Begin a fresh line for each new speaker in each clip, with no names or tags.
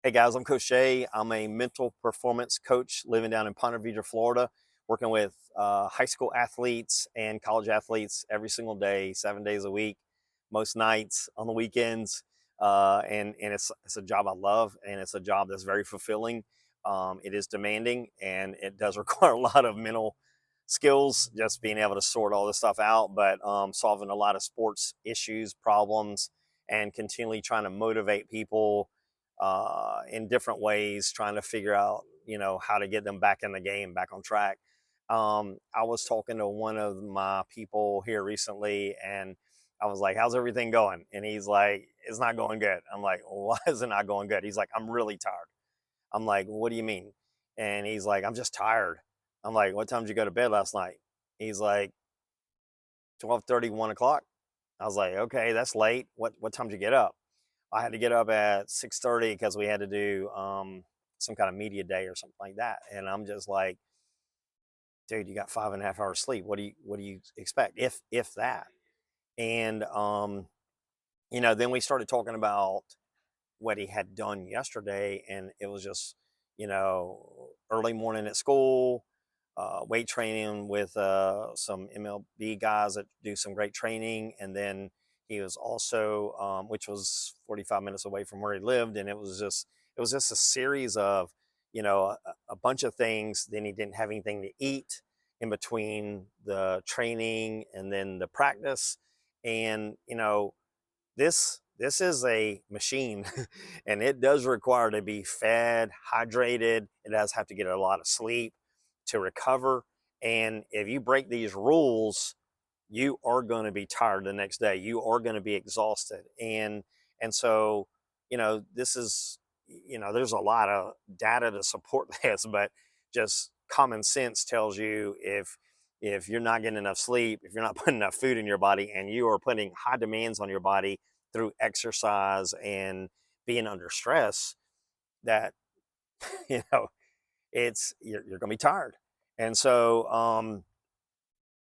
Hey guys, I'm Coach Jay. I'm a mental performance coach living down in Ponte Vedra, Florida, working with high school athletes and college athletes every single day, 7 days a week, most nights on the weekends. And it's a job I love, and it's a job that's very fulfilling. It is demanding, and it does require a lot of mental skills, just being able to sort all this stuff out, but solving a lot of sports issues, problems, and continually trying to motivate people in different ways, trying to figure out, how to get them back in the game, back on track. I was talking to one of my people here recently, and I was like, "How's everything going?" And he's like, "It's not going good." I'm like, "Why is it not going good?" He's like, "I'm really tired." I'm like, "What do you mean?" And he's like, "I'm just tired." I'm like, "What time did you go to bed last night?" He's like, 12:30, 1 o'clock. I was like, "Okay, that's late. What time did you get up?" I had to get up at 6:30 because we had to do some kind of media day or something like that. And I'm just like, dude, you got 5.5 hours sleep. What do you expect? If that. And then we started talking about what he had done yesterday, and it was just, early morning at school, weight training with some MLB guys that do some great training, and then he was also, which was 45 minutes away from where he lived, and it was just a series of, a bunch of things. Then he didn't have anything to eat in between the training and then the practice, and this is a machine and it does require to be fed, hydrated. It does have to get a lot of sleep to recover. And if you break these rules, you are going to be tired the next day. You are going to be exhausted. And so, this is, there's a lot of data to support this, but just common sense tells you if you're not getting enough sleep, if you're not putting enough food in your body, and you are putting high demands on your body through exercise and being under stress, that you know you're going to be tired. And so,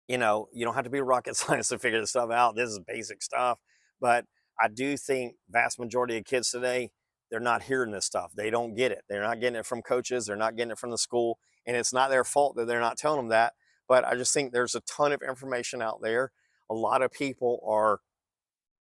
you don't have to be a rocket scientist to figure this stuff out. This is basic stuff. But I do think vast majority of kids today, they're not hearing this stuff. They don't get it. They're not getting it from coaches. They're not getting it from the school. And it's not their fault that they're not telling them that. But I just think there's a ton of information out there. A lot of people are,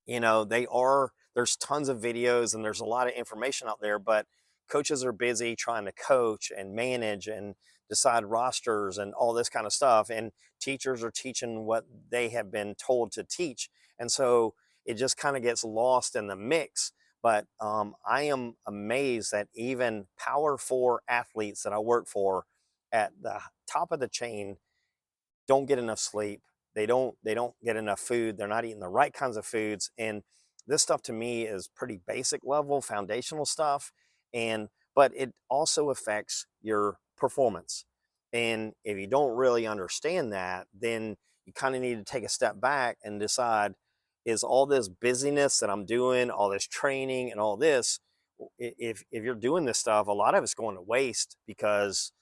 there's tons of videos and there's a lot of information out there, but coaches are busy trying to coach and manage and decide rosters and all this kind of stuff, and teachers are teaching what they have been told to teach, and so it just kind of gets lost in the mix. But I am amazed that even power four athletes that I work for at the top of the chain don't get enough sleep. They don't get enough food. They're not eating the right kinds of foods. And this stuff to me is pretty basic level, foundational stuff. And but it also affects your performance. And if you don't really understand that, then you kind of need to take a step back and decide, is all this busyness that I'm doing, all this training and all this, if you're doing this stuff, a lot of it's going to waste because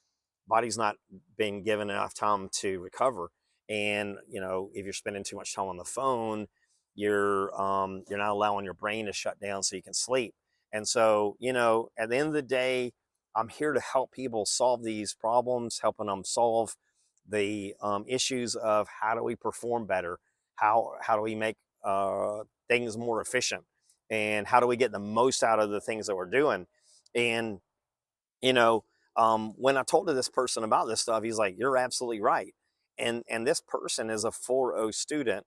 body's not being given enough time to recover. And if you're spending too much time on the phone, you're not allowing your brain to shut down so you can sleep. And so, at the end of the day, I'm here to help people solve these problems, helping them solve the issues of how do we perform better, how do we make things more efficient, and how do we get the most out of the things that we're doing. And you know, when I told to this person about this stuff, he's like, "You're absolutely right." And this person is a 4.0 student,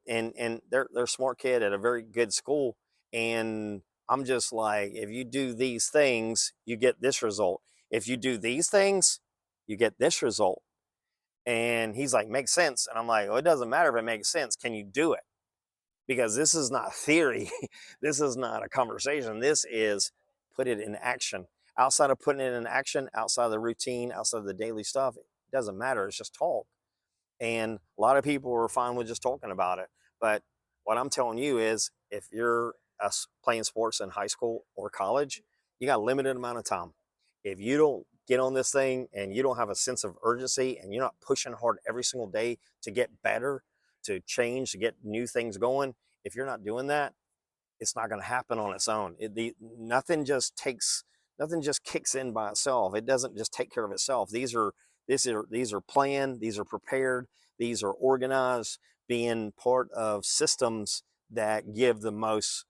and they're a smart kid at a very good school. And I'm just like, if you do these things, you get this result. If you do these things, you get this result. And he's like, "Makes sense." And I'm like, "Well, it doesn't matter if it makes sense. Can you do it?" Because this is not theory. This is not a conversation. This is put it in action. Outside of putting it in action, outside of the routine, outside of the daily stuff, it doesn't matter. It's just talk. And a lot of people are fine with just talking about it. But what I'm telling you is, if you're playing sports in high school or college, you got a limited amount of time. If you don't get on this thing and you don't have a sense of urgency and you're not pushing hard every single day to get better, to change, to get new things going, if you're not doing that, it's not going to happen on its own. Nothing just kicks in by itself. It doesn't just take care of itself. These are planned, these are prepared, these are organized, being part of systems that give the most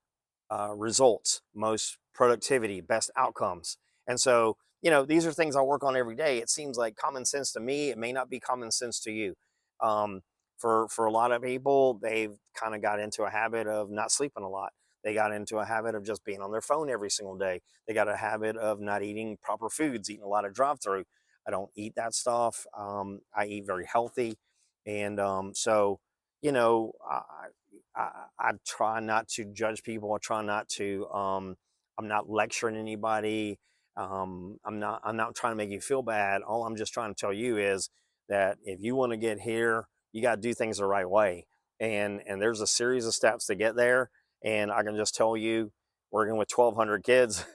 results, most productivity, best outcomes. And so, these are things I work on every day. It seems like common sense to me. It may not be common sense to you. Um, for a lot of people, they've kind of got into a habit of not sleeping a lot. They got into a habit of just being on their phone every single day. They got a habit of not eating proper foods, eating a lot of drive-through. I don't eat that stuff. I eat very healthy, and so I try not to judge people. I try not to. I'm not lecturing anybody. I'm not trying to make you feel bad. All I'm just trying to tell you is that if you want to get here, you got to do things the right way. And there's a series of steps to get there. And I can just tell you, working with 1,200 kids,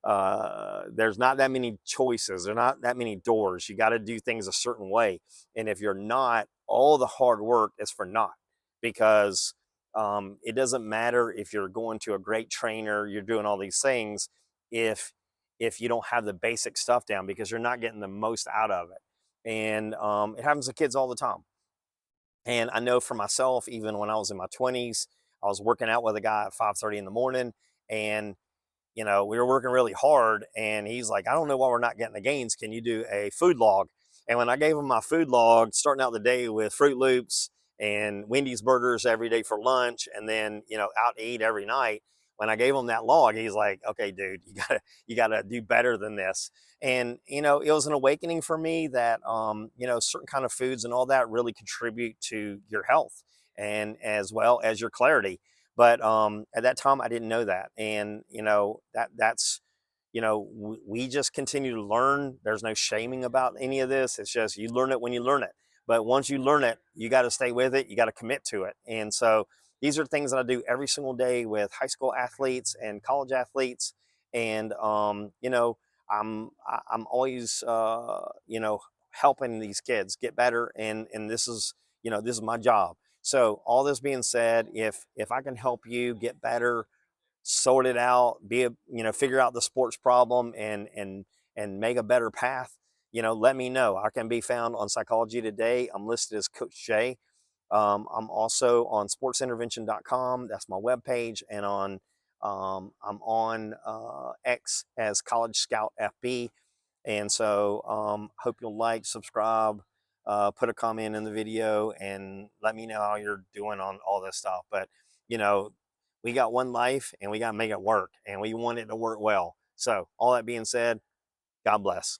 there's not that many choices. There's not that many doors. You got to do things a certain way. And if you're not, all the hard work is for naught, because it doesn't matter if you're going to a great trainer, you're doing all these things, if you don't have the basic stuff down, because you're not getting the most out of it. And it happens to kids all the time. And I know for myself, even when I was in my 20s, I was working out with a guy at 5:30 in the morning, and we were working really hard, and he's like, I don't know why we're not getting the gains. Can you do a food log? And when I gave him my food log, starting out the day with Fruit Loops and Wendy's burgers every day for lunch, and then, out to eat every night. When I gave him that log, he's like, okay, dude, you gotta do better than this. And, it was an awakening for me that, certain kind of foods and all that really contribute to your health, and as well as your clarity. But at that time, I didn't know that, and that's we just continue to learn. There's no shaming about any of this. It's just you learn it when you learn it. But once you learn it, you got to stay with it. You got to commit to it. And so these are things that I do every single day with high school athletes and college athletes. And I'm always helping these kids get better. And this is my job. So all this being said, if I can help you get better, sort it out, figure out the sports problem, and make a better path, let me know. I can be found on Psychology Today. I'm listed as Coach Jay. I'm also on sportsintervention.com. That's my webpage. And I'm on X as College Scout FB. And so hope you'll like, subscribe, put a comment in the video, and let me know how you're doing on all this stuff. But, you know, we got one life, and we got to make it work, and we want it to work well. So all that being said, God bless.